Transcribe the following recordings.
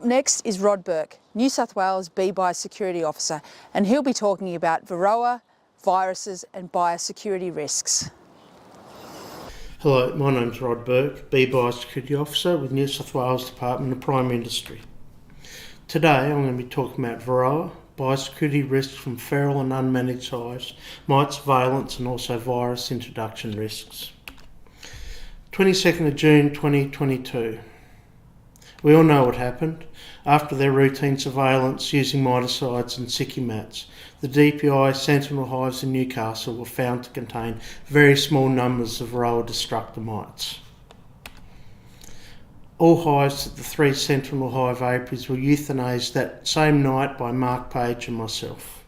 Up next is Rod Bourke, New South Wales Bee Biosecurity Officer, and he'll be talking about Varroa, viruses and biosecurity risks. Hello, my name's Rod Bourke, Bee Biosecurity Officer with New South Wales Department of Primary Industry. Today I'm going to be talking about Varroa, biosecurity risks from feral and unmanaged hives, mite surveillance and also virus introduction risks. 22nd of June 2022. We all know what happened. After their routine surveillance using miticides and sicky mats, the DPI sentinel hives in Newcastle were found to contain very small numbers of Varroa destructor mites. All hives at the 3 sentinel hive apiaries were euthanized that same night by Mark Page and myself.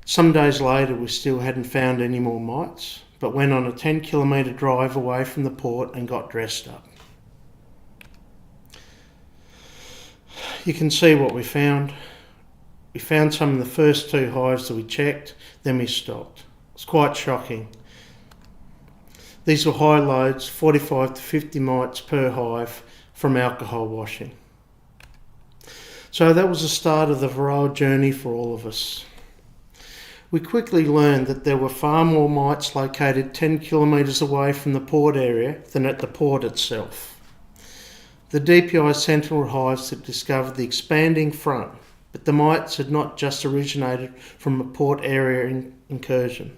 Some days later we still hadn't found any more mites, but went on a 10-kilometre drive away from the port and got dressed up. You can see what we found. We found some of the first 2 hives that we checked, then we stopped. It's quite shocking. These were high loads, 45 to 50 mites per hive from alcohol washing. So that was the start of the Varroa journey for all of us. We quickly learned that there were far more mites located 10 kilometres away from the port area than at the port itself. The DPI sentinel hives had discovered the expanding front, but the mites had not just originated from a port area incursion.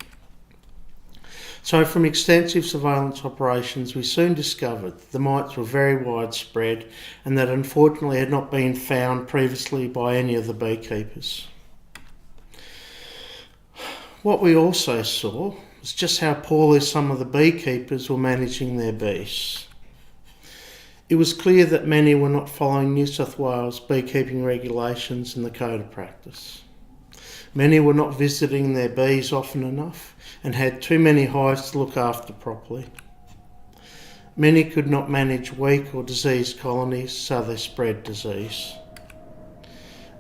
So from extensive surveillance operations, we soon discovered that the mites were very widespread and that unfortunately had not been found previously by any of the beekeepers. What we also saw was just how poorly some of the beekeepers were managing their bees. It was clear that many were not following New South Wales beekeeping regulations and the code of practice. Many were not visiting their bees often enough and had too many hives to look after properly. Many could not manage weak or diseased colonies, so they spread disease.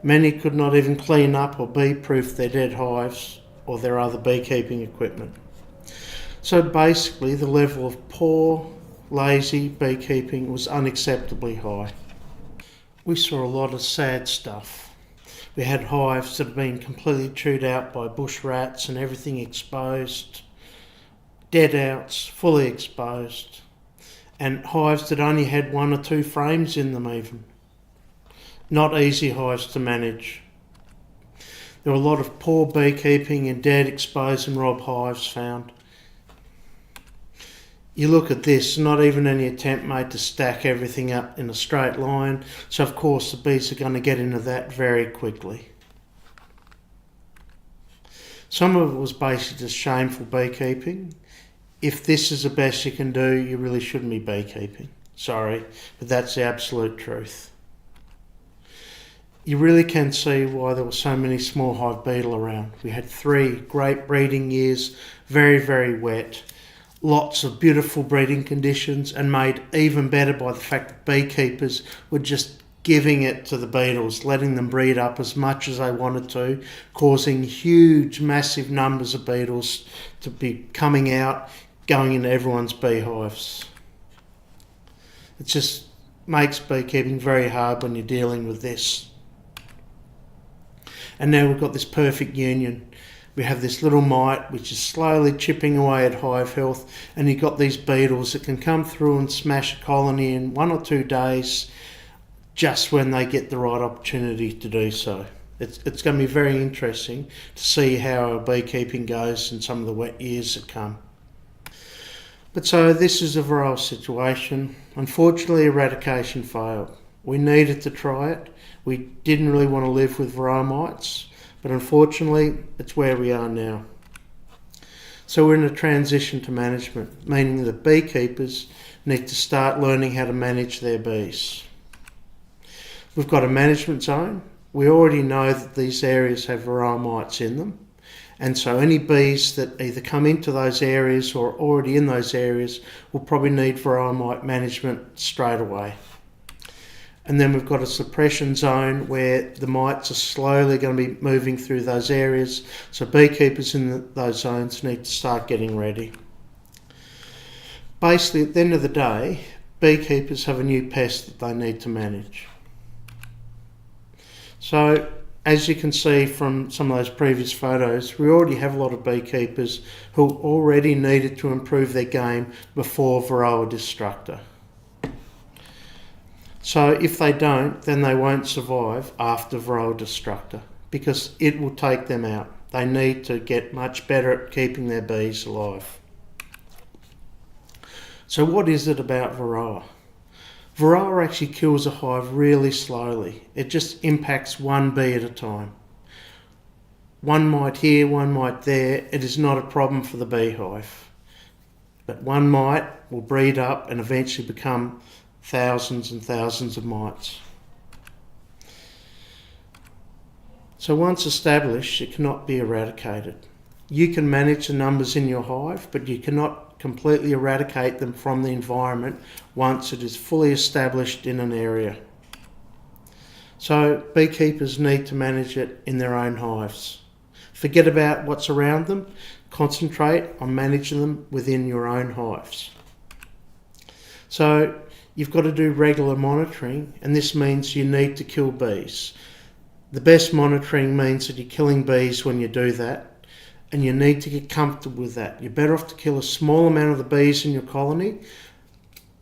Many could not even clean up or bee-proof their dead hives or their other beekeeping equipment. So basically the level of poor, lazy beekeeping was unacceptably high. We saw a lot of sad stuff. We had hives that had been completely chewed out by bush rats and everything exposed, dead outs, fully exposed, and hives that only had 1 or 2 frames in them even. Not easy hives to manage. There were a lot of poor beekeeping and dead, exposed and robbed hives found. You look at this, not even any attempt made to stack everything up in a straight line, so of course the bees are going to get into that very quickly. Some of it was basically just shameful beekeeping. If this is the best you can do, you really shouldn't be beekeeping. Sorry, but that's the absolute truth. You really can see why there were so many small hive beetle around. We had 3 great breeding years, very, very wet. Lots of beautiful breeding conditions and made even better by the fact that beekeepers were just giving it to the beetles, letting them breed up as much as they wanted to, causing huge, massive numbers of beetles to be coming out, going into everyone's beehives. It just makes beekeeping very hard when you're dealing with this. And now we've got this perfect union. We have this little mite which is slowly chipping away at hive health, and you've got these beetles that can come through and smash a colony in 1 or 2 days just when they get the right opportunity to do so. It's going to be very interesting to see how our beekeeping goes in some of the wet years that come. But so this is a Varroa situation. Unfortunately, eradication failed. We needed to try it. We didn't really want to live with Varroa mites. But unfortunately, it's where we are now. So we're in a transition to management, meaning that beekeepers need to start learning how to manage their bees. We've got a management zone. We already know that these areas have Varroa mites in them. And so any bees that either come into those areas or are already in those areas will probably need Varroa mite management straight away. And then we've got a suppression zone where the mites are slowly going to be moving through those areas. So beekeepers in those zones need to start getting ready. Basically, at the end of the day, beekeepers have a new pest that they need to manage. So, as you can see from some of those previous photos, we already have a lot of beekeepers who already needed to improve their game before Varroa destructor. So if they don't, then they won't survive after Varroa destructor because it will take them out. They need to get much better at keeping their bees alive. So what is it about Varroa? Varroa actually kills a hive really slowly. It just impacts one bee at a time. One mite here, one mite there. It is not a problem for the beehive. But one mite will breed up and eventually become thousands and thousands of mites. So once established, it cannot be eradicated. You can manage the numbers in your hive, but you cannot completely eradicate them from the environment once it is fully established in an area. So beekeepers need to manage it in their own hives. Forget about what's around them, concentrate on managing them within your own hives. So you've got to do regular monitoring, and this means you need to kill bees. The best monitoring means that you're killing bees when you do that, and you need to get comfortable with that. You're better off to kill a small amount of the bees in your colony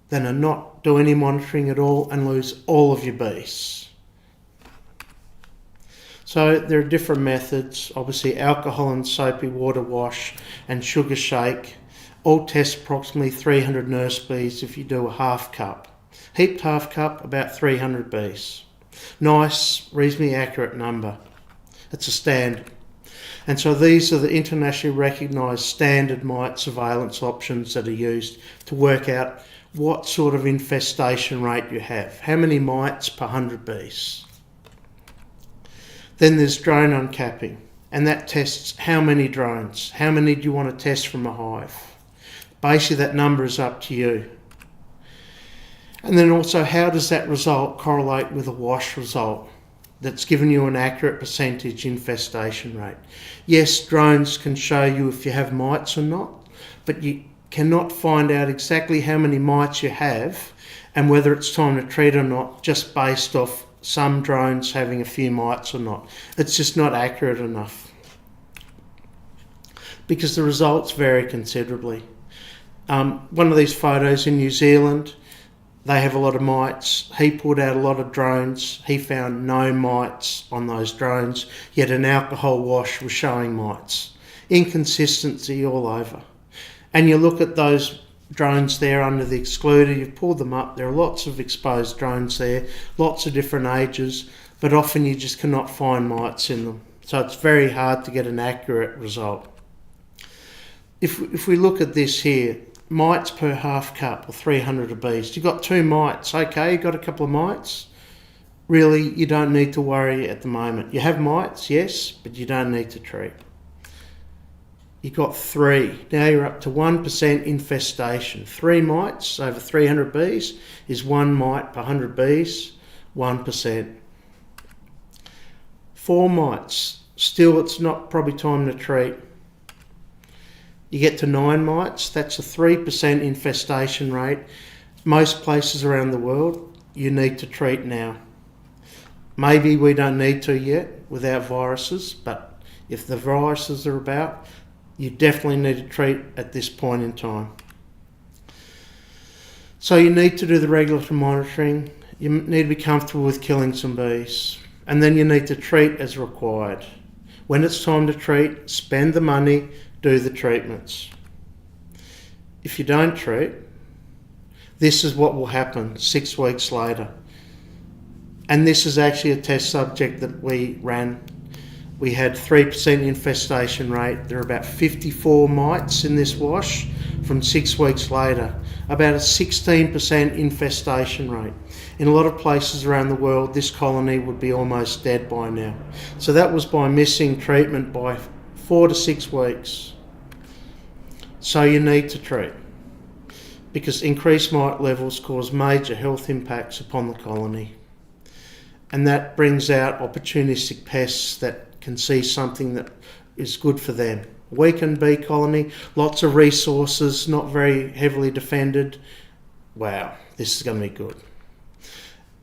than to not do any monitoring at all and lose all of your bees. So there are different methods. Obviously alcohol and soapy water wash and sugar shake all test approximately 300 nurse bees if you do a half cup. Heaped half cup, about 300 bees. Nice, reasonably accurate number. It's a standard. And so these are the internationally recognised standard mite surveillance options that are used to work out what sort of infestation rate you have. How many mites per 100 bees. Then there's drone uncapping, and that tests how many drones. How many do you want to test from a hive? Basically that number is up to you. And then also, how does that result correlate with a wash result that's given you an accurate percentage infestation rate? Yes, drones can show you if you have mites or not, but you cannot find out exactly how many mites you have and whether it's time to treat or not just based off some drones having a few mites or not. It's just not accurate enough because the results vary considerably. One of these photos in New Zealand, they have a lot of mites. He pulled out a lot of drones. He found no mites on those drones, yet an alcohol wash was showing mites. Inconsistency all over. And you look at those drones there under the excluder, you've pulled them up, there are lots of exposed drones there, lots of different ages, but often you just cannot find mites in them. So it's very hard to get an accurate result. If we look at this here, mites per half cup, or 300 of bees. You've got 2 mites. Okay, you've got a couple of mites. Really, you don't need to worry at the moment. You have mites, yes, but you don't need to treat. You've got 3. Now you're up to 1% infestation. 3 mites over 300 bees is 1 mite per 100 bees, 1%. 4 mites. Still, it's not probably time to treat. You get to 9 mites, that's a 3% infestation rate. Most places around the world, you need to treat now. Maybe we don't need to yet without viruses, but if the viruses are about, you definitely need to treat at this point in time. So you need to do the regulatory monitoring. You need to be comfortable with killing some bees. And then you need to treat as required. When it's time to treat, spend the money, do the treatments. If you don't treat, this is what will happen 6 weeks later. And this is actually a test subject that we ran. We had 3% infestation rate. There are about 54 mites in this wash from 6 weeks later. About a 16% infestation rate. In a lot of places around the world, this colony would be almost dead by now. So that was by missing treatment by 4 to 6 weeks. So you need to treat, because increased mite levels cause major health impacts upon the colony. And that brings out opportunistic pests that can see something that is good for them. Weakened bee colony, lots of resources, not very heavily defended. Wow, this is going to be good.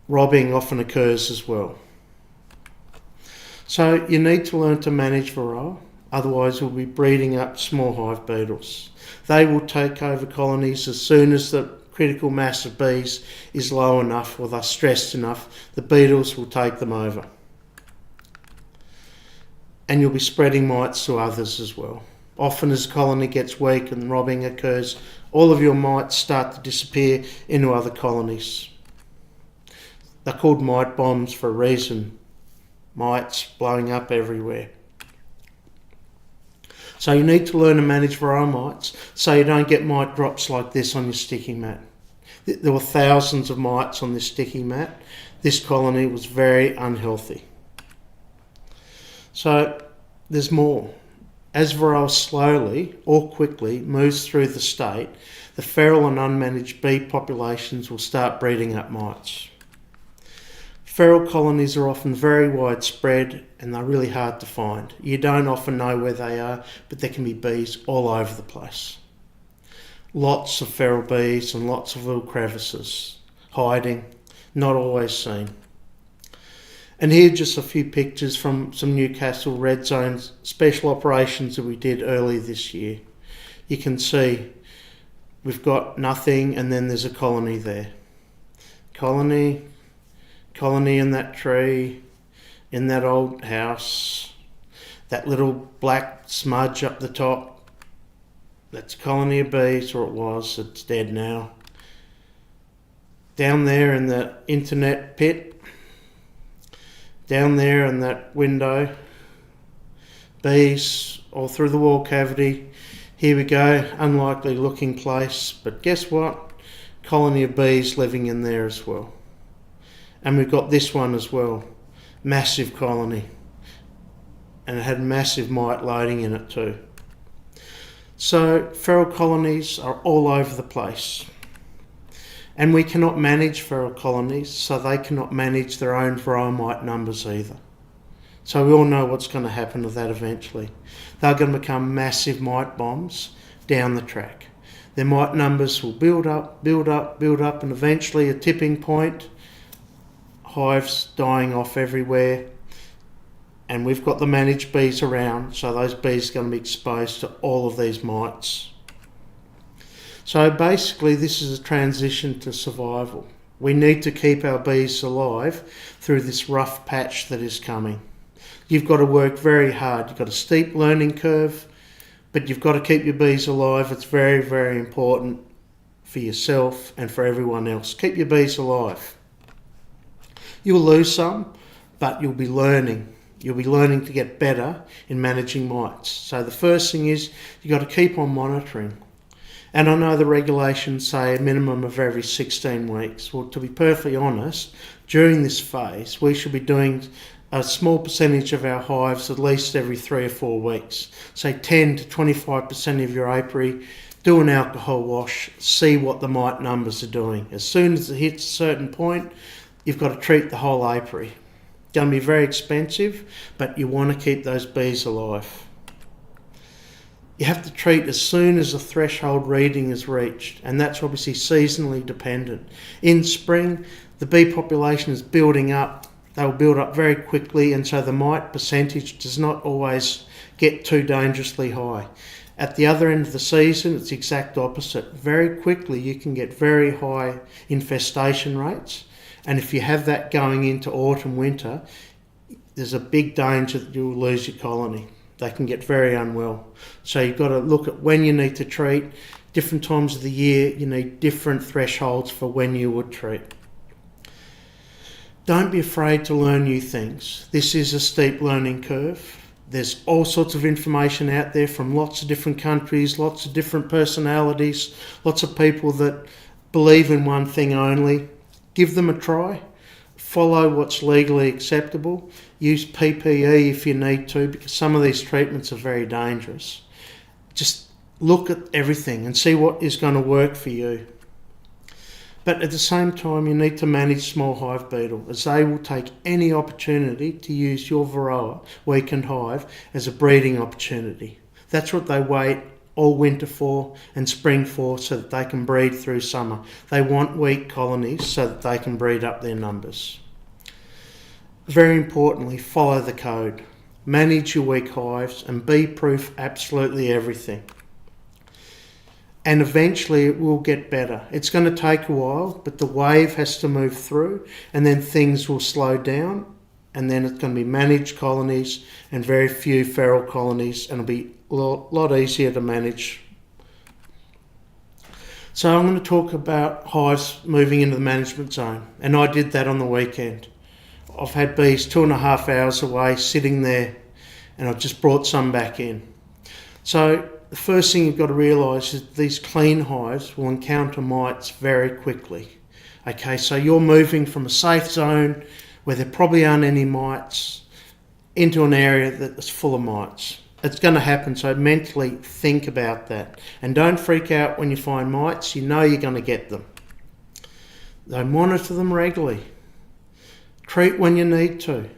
Robbing often occurs as well. So you need to learn to manage Varroa, otherwise you'll be breeding up small hive beetles. They will take over colonies as soon as the critical mass of bees is low enough or they're stressed enough, the beetles will take them over. And you'll be spreading mites to others as well. Often as a colony gets weak and robbing occurs, all of your mites start to disappear into other colonies. They're called mite bombs for a reason. Mites blowing up everywhere. So you need to learn to manage Varroa mites so you don't get mite drops like this on your sticky mat. There were thousands of mites on this sticky mat. This colony was very unhealthy. So there's more. As Varroa slowly or quickly moves through the state, the feral and unmanaged bee populations will start breeding up mites. Feral colonies are often very widespread and they're really hard to find. You don't often know where they are, but there can be bees all over the place. Lots of feral bees and lots of little crevices, hiding, not always seen. And here are just a few pictures from some Newcastle Red Zone special operations that we did early this year. You can see we've got nothing and then there's a colony there. Colony in that tree, in that old house, that little black smudge up the top, that's a colony of bees, or it was, it's dead now. Down there in the internet pit, down there in that window, bees all through the wall cavity. Here we go, unlikely looking place, but guess what? Colony of bees living in there as well. And we've got this one as well, massive colony. And it had massive mite loading in it too. So feral colonies are all over the place. And we cannot manage feral colonies, so they cannot manage their own Varroa mite numbers either. So we all know what's going to happen with that eventually. They're going to become massive mite bombs down the track. Their mite numbers will build up, and eventually a tipping point, hives dying off everywhere, and we've got the managed bees around, so those bees are going to be exposed to all of these mites. So basically this is a transition to survival. We need to keep our bees alive through this rough patch that is coming. You've got to work very hard. You've got a steep learning curve, but you've got to keep your bees alive. It's very, very important for yourself and for everyone else. Keep your bees alive. You'll lose some, but you'll be learning. You'll be learning to get better in managing mites. So the first thing is you've got to keep on monitoring. And I know the regulations say a minimum of every 16 weeks. Well, to be perfectly honest, during this phase, we should be doing a small percentage of our hives at least every 3 or 4 weeks. Say 10 to 25% of your apiary, do an alcohol wash, see what the mite numbers are doing. As soon as it hits a certain point, you've got to treat the whole apiary. It's going to be very expensive, but you want to keep those bees alive. You have to treat as soon as the threshold reading is reached, and that's obviously seasonally dependent. In spring, the bee population is building up. They will build up very quickly, and so the mite percentage does not always get too dangerously high. At the other end of the season, it's the exact opposite. Very quickly, you can get very high infestation rates, and if you have that going into autumn, winter, there's a big danger that you'll lose your colony. They can get very unwell. So you've got to look at when you need to treat. Different times of the year, you need different thresholds for when you would treat. Don't be afraid to learn new things. This is a steep learning curve. There's all sorts of information out there from lots of different countries, lots of different personalities, lots of people that believe in one thing only. Give them a try. Follow what's legally acceptable. Use PPE if you need to, because some of these treatments are very dangerous. Just look at everything and see what is going to work for you. But at the same time, you need to manage small hive beetle, as they will take any opportunity to use your Varroa weakened hive as a breeding opportunity. That's what they wait all winter for and spring for so that they can breed through summer. They want weak colonies so that they can breed up their numbers. Very importantly, follow the code. Manage your weak hives and bee-proof absolutely everything. And eventually it will get better. It's going to take a while, but the wave has to move through and then things will slow down, and then it's going to be managed colonies and very few feral colonies, and it'll be a lot easier to manage. So I'm going to talk about hives moving into the management zone, and I did that on the weekend. I've had bees 2.5 hours away sitting there, and I've just brought some back in. So the first thing you've got to realise is these clean hives will encounter mites very quickly. Okay, so you're moving from a safe zone where there probably aren't any mites into an area that's full of mites. It's going to happen, so mentally think about that. And don't freak out when you find mites. You know you're going to get them. So monitor them regularly. Treat when you need to.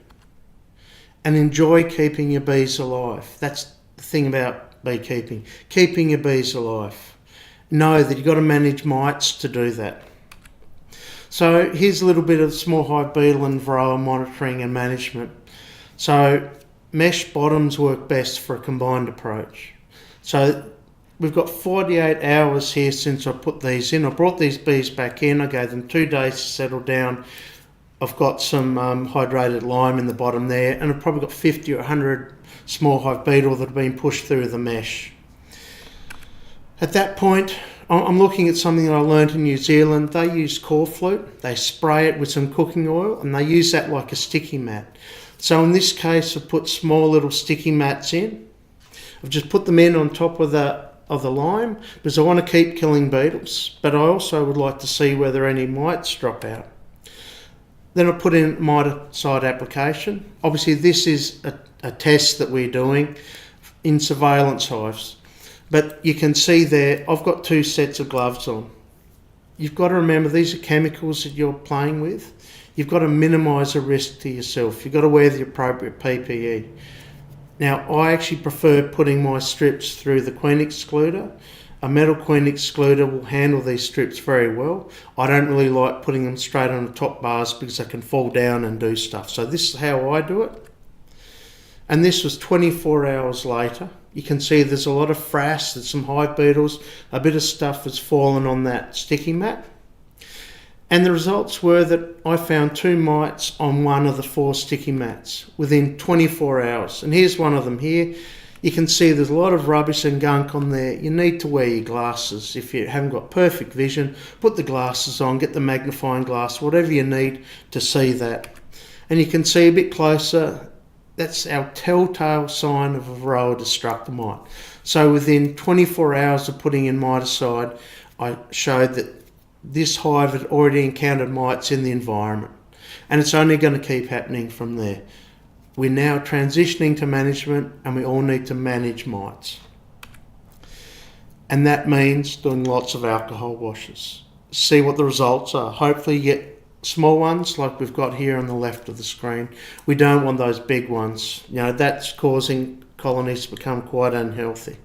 And enjoy keeping your bees alive. That's the thing about beekeeping. Keeping your bees alive. Know that you've got to manage mites to do that. So here's a little bit of small hive beetle and Varroa monitoring and management. So mesh bottoms work best for a combined approach. So we've got 48 hours here since I put these in. I brought these bees back in. I gave them 2 days to settle down. I've got some hydrated lime in the bottom there, and I've probably got 50 or 100 small hive beetle that have been pushed through the mesh. At that point, I'm looking at something that I learned in New Zealand. They use core flute. They spray it with some cooking oil, and they use that like a sticky mat. So in this case, I've put small little sticky mats in. I've just put them in on top of the lime because I want to keep killing beetles, but I also would like to see whether any mites drop out. Then I put in miticide application. Obviously, this is a test that we're doing in surveillance hives. But you can see there, I've got 2 sets of gloves on. You've got to remember these are chemicals that you're playing with. You've got to minimise the risk to yourself. You've got to wear the appropriate PPE. Now, I actually prefer putting my strips through the queen excluder. A metal queen excluder will handle these strips very well. I don't really like putting them straight on the top bars because they can fall down and do stuff. So this is how I do it. And this was 24 hours later. You can see there's a lot of frass, there's some hive beetles, a bit of stuff has fallen on that sticky mat. And the results were that I found 2 mites on 1 of the 4 sticky mats within 24 hours. And here's one of them here. You can see there's a lot of rubbish and gunk on there. You need to wear your glasses. If you haven't got perfect vision, put the glasses on, get the magnifying glass, whatever you need to see that. And you can see a bit closer. That's our telltale sign of a Varroa destructor mite. So within 24 hours of putting in miticide, I showed that this hive had already encountered mites in the environment. And it's only going to keep happening from there. We're now transitioning to management, and we all need to manage mites. And that means doing lots of alcohol washes. See what the results are. Hopefully you get small ones like we've got here on the left of the screen. We don't want those big ones. You know, that's causing colonies to become quite unhealthy.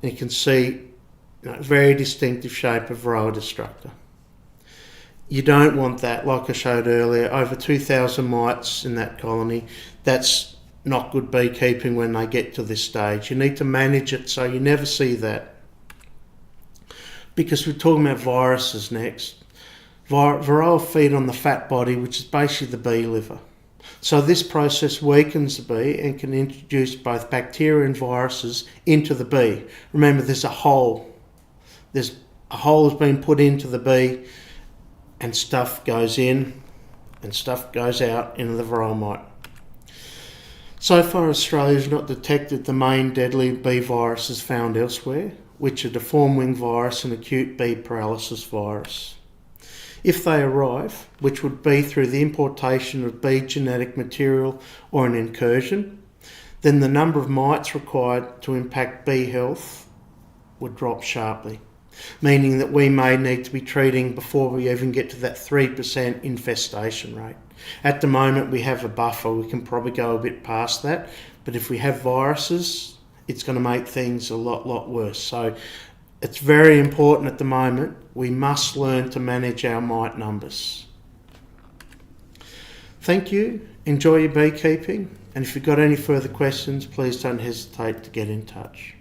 And you can see very distinctive shape of Varroa destructor. You don't want that, like I showed earlier, over 2,000 mites in that colony. That's not good beekeeping when they get to this stage. You need to manage it so you never see that. Because we're talking about viruses next. Varroa feed on the fat body, which is basically the bee liver. So this process weakens the bee and can introduce both bacteria and viruses into the bee. Remember, there's a hole. There's a hole has been put into the bee, and stuff goes in and stuff goes out into the Varroa mite. So far, Australia has not detected the main deadly bee viruses found elsewhere, which are deformed wing virus and acute bee paralysis virus. If they arrive, which would be through the importation of bee genetic material or an incursion, then the number of mites required to impact bee health would drop sharply, meaning that we may need to be treating before we even get to that 3% infestation rate. At the moment we have a buffer, we can probably go a bit past that, but if we have viruses it's going to make things a lot worse. So it's very important at the moment. We must learn to manage our mite numbers. Thank you. Enjoy your beekeeping. And if you've got any further questions, please don't hesitate to get in touch.